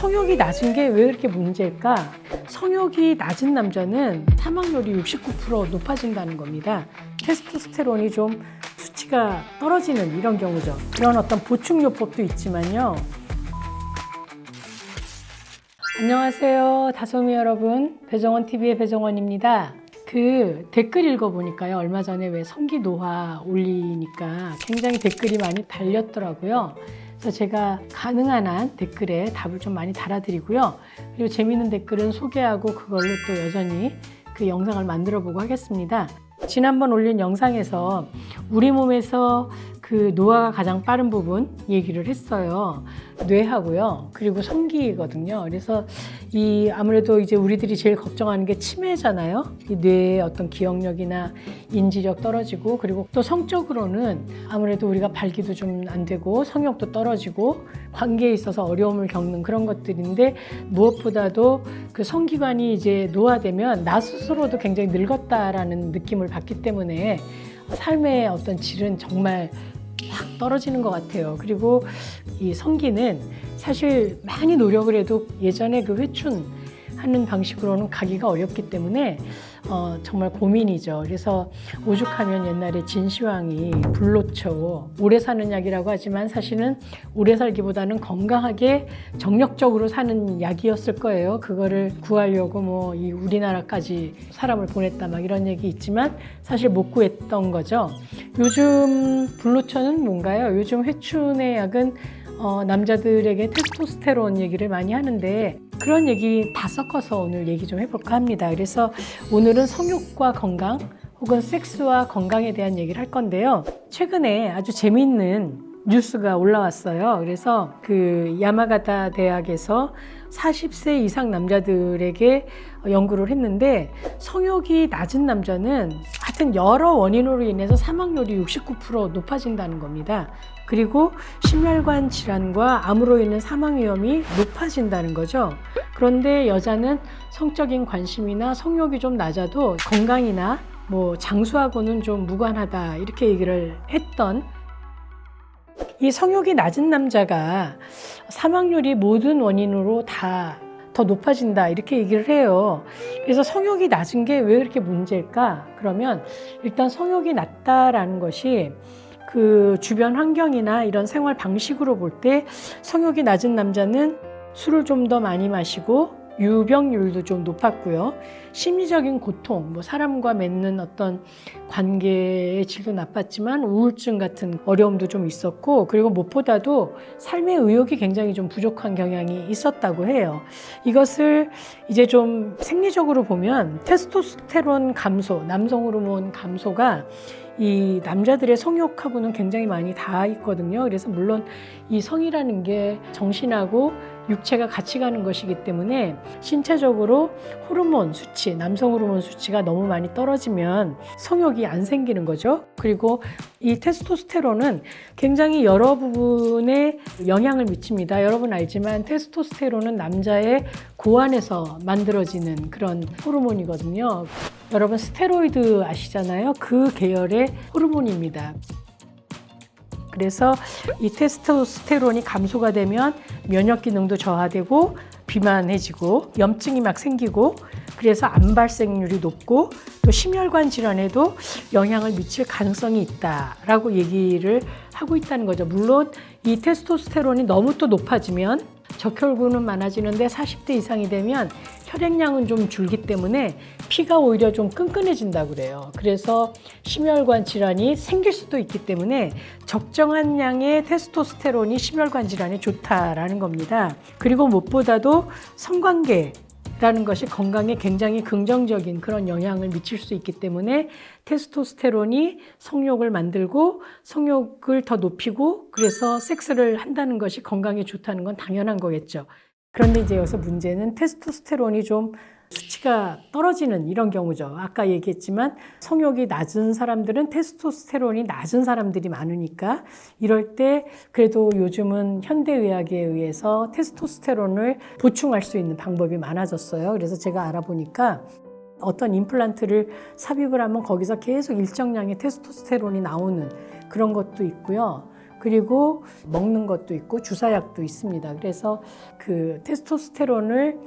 성욕이 낮은 게 왜 그렇게 문제일까? 성욕이 낮은 남자는 사망률이 69% 높아진다는 겁니다. 테스토스테론이 좀 수치가 떨어지는 이런 경우죠. 그런 어떤 보충요법도 있지만요. 안녕하세요. 다솜이 여러분. 배정원TV의 배정원입니다. 그 댓글 읽어보니까요. 얼마 전에 왜 성기 노화 올리니까 굉장히 댓글이 많이 달렸더라고요. 그래서 제가 가능한 한 댓글에 답을 좀 많이 달아드리고요. 그리고 재미있는 댓글은 소개하고 그걸로 또 여전히 그 영상을 만들어 보고 하겠습니다. 지난번 올린 영상에서 우리 몸에서 그 노화가 가장 빠른 부분 얘기를 했어요. 뇌하고요. 그리고 성기거든요. 그래서 아무래도 이제 우리들이 제일 걱정하는 게 치매잖아요. 이 뇌의 어떤 기억력이나 인지력 떨어지고, 그리고 또 성적으로는 아무래도 우리가 발기도 좀 안 되고 성욕도 떨어지고 관계에 있어서 어려움을 겪는 그런 것들인데, 무엇보다도 그 성기관이 이제 노화되면 나 스스로도 굉장히 늙었다라는 느낌을 받기 때문에 삶의 어떤 질은 정말 확 떨어지는 것 같아요. 그리고 이 성기는 사실 많이 노력을 해도 예전에 그 회춘하는 방식으로는 가기가 어렵기 때문에 정말 고민이죠. 그래서 오죽하면 옛날에 진시황이 불로초, 오래 사는 약이라고 하지만 사실은 오래 살기보다는 건강하게 정력적으로 사는 약이었을 거예요. 그거를 구하려고 뭐 이 우리나라까지 사람을 보냈다 막 이런 얘기 있지만 사실 못 구했던 거죠. 요즘 불로초는 뭔가요? 요즘 회춘의 약은 남자들에게 테스토스테론 얘기를 많이 하는데, 그런 얘기 다 섞어서 오늘 얘기 좀 해볼까 합니다. 그래서 오늘은 성욕과 건강 혹은 섹스와 건강에 대한 얘기를 할 건데요. 최근에 아주 재미있는 뉴스가 올라왔어요. 그래서 그 야마가타 대학에서 40세 이상 남자들에게 연구를 했는데, 성욕이 낮은 남자는 하여튼 여러 원인으로 인해서 사망률이 69% 높아진다는 겁니다. 그리고 심혈관 질환과 암으로 인한 사망 위험이 높아진다는 거죠. 그런데 여자는 성적인 관심이나 성욕이 좀 낮아도 건강이나 뭐 장수하고는 좀 무관하다, 이렇게 얘기를 했던, 이 성욕이 낮은 남자가 사망률이 모든 원인으로 다 더 높아진다, 이렇게 얘기를 해요. 그래서 성욕이 낮은 게 왜 그렇게 문제일까? 그러면 일단 성욕이 낮다라는 것이 그 주변 환경이나 이런 생활 방식으로 볼 때 성욕이 낮은 남자는 술을 좀 더 많이 마시고 유병률도 좀 높았고요. 심리적인 고통, 뭐 사람과 맺는 어떤 관계의 질도 나빴지만 우울증 같은 어려움도 좀 있었고, 그리고 무엇보다도 삶의 의욕이 굉장히 좀 부족한 경향이 있었다고 해요. 이것을 이제 좀 생리적으로 보면 테스토스테론 감소, 남성 호르몬 감소가 이 남자들의 성욕하고는 굉장히 많이 닿아 있거든요. 그래서 물론 이 성이라는 게 정신하고 육체가 같이 가는 것이기 때문에 신체적으로 호르몬 수치, 남성 호르몬 수치가 너무 많이 떨어지면 성욕이 안 생기는 거죠. 그리고 이 테스토스테론은 굉장히 여러 부분에 영향을 미칩니다. 여러분 알지만 테스토스테론은 남자의 고안에서 만들어지는 그런 호르몬이거든요. 여러분 스테로이드 아시잖아요. 그 계열의 호르몬입니다. 그래서 이 테스토스테론이 감소가 되면 면역 기능도 저하되고 비만해지고 염증이 막 생기고, 그래서 암 발생률이 높고 또 심혈관 질환에도 영향을 미칠 가능성이 있다라고 얘기를 하고 있다는 거죠. 물론 이 테스토스테론이 너무 또 높아지면 적혈구는 많아지는데 40대 이상이 되면 혈액량은 좀 줄기 때문에 피가 오히려 좀 끈끈해진다고 그래요. 그래서 심혈관 질환이 생길 수도 있기 때문에 적정한 양의 테스토스테론이 심혈관 질환에 좋다라는 겁니다. 그리고 무엇보다도 성관계라는 것이 건강에 굉장히 긍정적인 그런 영향을 미칠 수 있기 때문에 테스토스테론이 성욕을 만들고 성욕을 더 높이고, 그래서 섹스를 한다는 것이 건강에 좋다는 건 당연한 거겠죠. 그런데 이제 여기서 문제는 테스토스테론이 좀 수치가 떨어지는 이런 경우죠. 아까 얘기했지만 성욕이 낮은 사람들은 테스토스테론이 낮은 사람들이 많으니까, 이럴 때 그래도 요즘은 현대의학에 의해서 테스토스테론을 보충할 수 있는 방법이 많아졌어요. 그래서 제가 알아보니까 어떤 임플란트를 삽입을 하면 거기서 계속 일정량의 테스토스테론이 나오는 그런 것도 있고요. 그리고 먹는 것도 있고 주사약도 있습니다. 그래서 그 테스토스테론을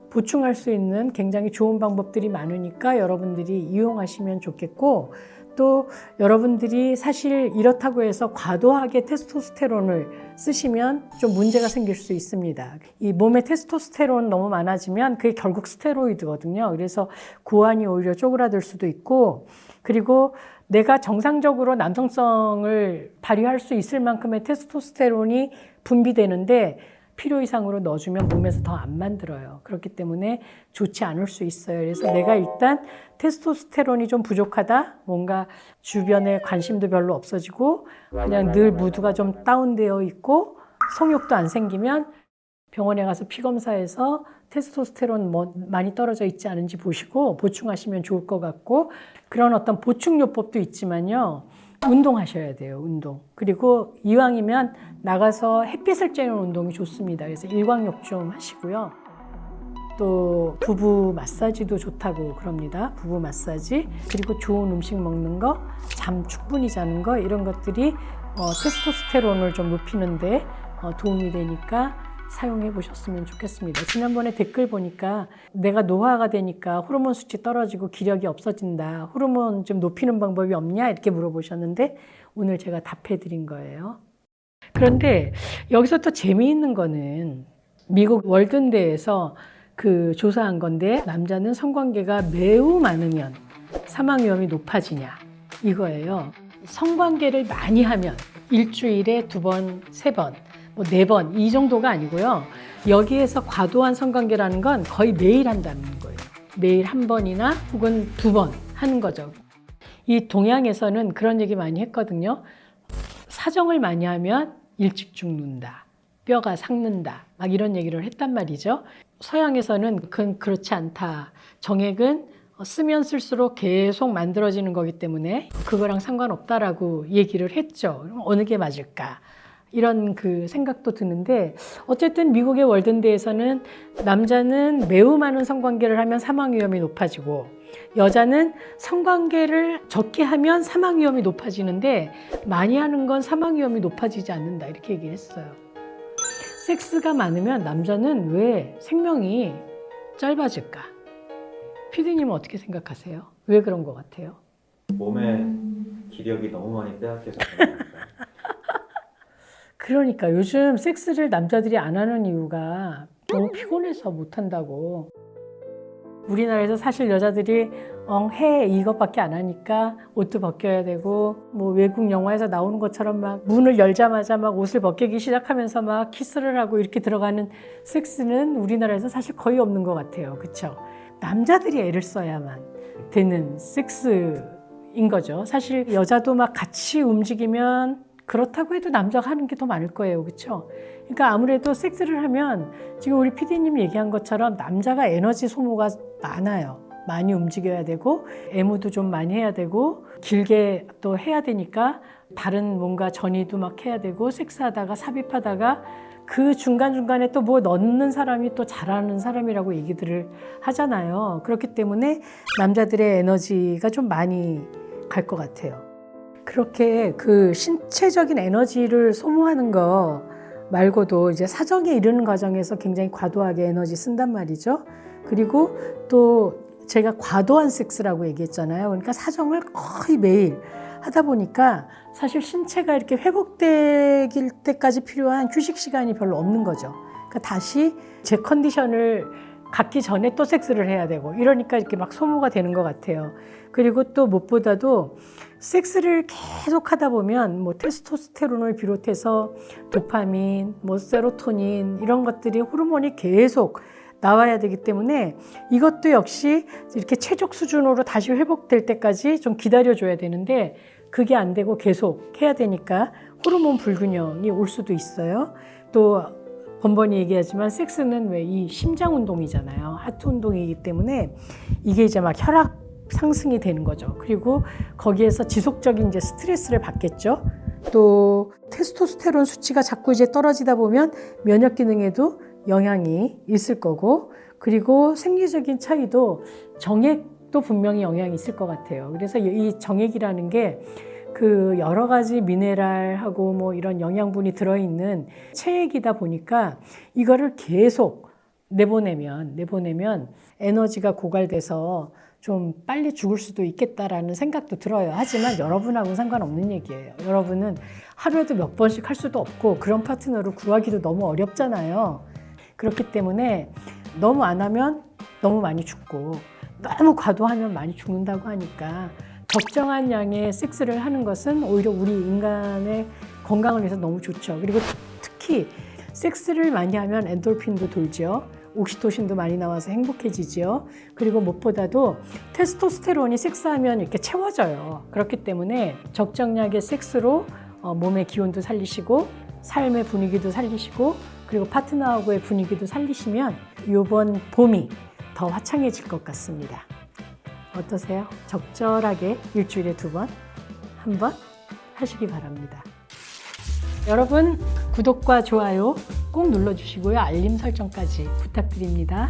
보충할 수 있는 굉장히 좋은 방법들이 많으니까 여러분들이 이용하시면 좋겠고, 또 여러분들이 사실 이렇다고 해서 과도하게 테스토스테론을 쓰시면 좀 문제가 생길 수 있습니다. 이 몸에 테스토스테론 너무 많아지면 그게 결국 스테로이드거든요. 그래서 고환이 오히려 쪼그라들 수도 있고, 그리고 내가 정상적으로 남성성을 발휘할 수 있을 만큼의 테스토스테론이 분비되는데 필요 이상으로 넣어주면 몸에서 더 안 만들어요. 그렇기 때문에 좋지 않을 수 있어요. 그래서 내가 일단 테스토스테론이 좀 부족하다, 뭔가 주변에 관심도 별로 없어지고 그냥 늘 무드가 좀 다운되어 있고 성욕도 안 생기면 병원에 가서 피 검사해서 테스토스테론 많이 떨어져 있지 않은지 보시고 보충하시면 좋을 것 같고, 그런 어떤 보충요법도 있지만요. 운동하셔야 돼요, 운동. 그리고 이왕이면 나가서 햇빛을 쬐는 운동이 좋습니다. 그래서 일광욕 좀 하시고요. 또 부부 마사지도 좋다고 그럽니다. 부부 마사지. 그리고 좋은 음식 먹는 거, 잠 충분히 자는 거, 이런 것들이 테스토스테론을 좀 높이는데 도움이 되니까 사용해 보셨으면 좋겠습니다. 지난번에 댓글 보니까 내가 노화가 되니까 호르몬 수치 떨어지고 기력이 없어진다, 호르몬 좀 높이는 방법이 없냐, 이렇게 물어보셨는데 오늘 제가 답해 드린 거예요. 그런데 여기서 또 재미있는 거는 미국 월든대에서 그 조사한 건데, 남자는 성관계가 매우 많으면 사망 위험이 높아지냐, 이거예요. 성관계를 많이 하면 일주일에 2번, 3번, 뭐 4번 이 정도가 아니고요. 여기에서 과도한 성관계라는 건 거의 매일 한다는 거예요. 매일 1번이나 혹은 2번 하는 거죠. 이 동양에서는 그런 얘기 많이 했거든요. 사정을 많이 하면 일찍 죽는다, 뼈가 삭는다, 막 이런 얘기를 했단 말이죠. 서양에서는 그건 그렇지 않다. 정액은 쓰면 쓸수록 계속 만들어지는 거기 때문에 그거랑 상관없다라고 얘기를 했죠. 그럼 어느 게 맞을까? 이런 그 생각도 드는데, 어쨌든 미국의 월든대에서는 남자는 매우 많은 성관계를 하면 사망 위험이 높아지고 여자는 성관계를 적게 하면 사망 위험이 높아지는데 많이 하는 건 사망 위험이 높아지지 않는다, 이렇게 얘기를 했어요. 섹스가 많으면 남자는 왜 생명이 짧아질까? 피디님은 어떻게 생각하세요? 왜 그런 것 같아요? 몸에 기력이 너무 많이 빼앗겨서 그런 겁니다. 그러니까 요즘 섹스를 남자들이 안 하는 이유가 너무 피곤해서 못 한다고. 우리나라에서 사실 여자들이 해 이것밖에 안 하니까 옷도 벗겨야 되고, 뭐 외국 영화에서 나오는 것처럼 막 문을 열자마자 막 옷을 벗기기 시작하면서 막 키스를 하고 이렇게 들어가는 섹스는 우리나라에서 사실 거의 없는 것 같아요. 그렇죠? 남자들이 애를 써야만 되는 섹스인 거죠. 사실 여자도 막 같이 움직이면 그렇다고 해도 남자가 하는 게 더 많을 거예요. 그렇죠? 그러니까 아무래도 섹스를 하면 지금 우리 PD님 얘기한 것처럼 남자가 에너지 소모가 많아요. 많이 움직여야 되고 애무도 좀 많이 해야 되고 길게 또 해야 되니까 다른 뭔가 전이도 막 해야 되고, 섹스하다가 삽입하다가 그 중간중간에 또 뭐 넣는 사람이 또 잘하는 사람이라고 얘기들을 하잖아요. 그렇기 때문에 남자들의 에너지가 좀 많이 갈 것 같아요. 그렇게 그 신체적인 에너지를 소모하는 거 말고도 이제 사정에 이르는 과정에서 굉장히 과도하게 에너지 쓴단 말이죠. 그리고 또 제가 과도한 섹스라고 얘기했잖아요. 그러니까 사정을 거의 매일 하다 보니까 사실 신체가 이렇게 회복될 때까지 필요한 휴식 시간이 별로 없는 거죠. 그러니까 다시 제 컨디션을 갖기 전에 또 섹스를 해야 되고 이러니까 이렇게 막 소모가 되는 것 같아요. 그리고 또 무엇보다도 섹스를 계속 하다 보면 뭐 테스토스테론을 비롯해서 도파민, 뭐 세로토닌 이런 것들이 호르몬이 계속 나와야 되기 때문에 이것도 역시 이렇게 최적 수준으로 다시 회복될 때까지 좀 기다려줘야 되는데 그게 안 되고 계속 해야 되니까 호르몬 불균형이 올 수도 있어요. 또 번번이 얘기하지만 섹스는 왜 이 심장 운동이잖아요. 하트 운동이기 때문에 이게 이제 막 혈압 상승이 되는 거죠. 그리고 거기에서 지속적인 이제 스트레스를 받겠죠. 또 테스토스테론 수치가 자꾸 이제 떨어지다 보면 면역 기능에도 영향이 있을 거고, 그리고 생리적인 차이도 정액도 분명히 영향이 있을 것 같아요. 그래서 이 정액이라는 게 그 여러 가지 미네랄하고 뭐 이런 영양분이 들어있는 체액이다 보니까 이거를 계속 내보내면 에너지가 고갈돼서 좀 빨리 죽을 수도 있겠다라는 생각도 들어요. 하지만 여러분하고는 상관없는 얘기예요. 여러분은 하루에도 몇 번씩 할 수도 없고 그런 파트너를 구하기도 너무 어렵잖아요. 그렇기 때문에 너무 안 하면 너무 많이 죽고 너무 과도하면 많이 죽는다고 하니까 적정한 양의 섹스를 하는 것은 오히려 우리 인간의 건강을 위해서 너무 좋죠. 그리고 특히 섹스를 많이 하면 엔돌핀도 돌죠. 옥시토신도 많이 나와서 행복해지죠. 그리고 무엇보다도 테스토스테론이 섹스하면 이렇게 채워져요. 그렇기 때문에 적정량의 섹스로 몸의 기운도 살리시고 삶의 분위기도 살리시고 그리고 파트너하고의 분위기도 살리시면 이번 봄이 더 화창해질 것 같습니다. 어떠세요? 적절하게 일주일에 2번, 1번 하시기 바랍니다. 여러분 구독과 좋아요 꼭 눌러주시고요. 알림 설정까지 부탁드립니다.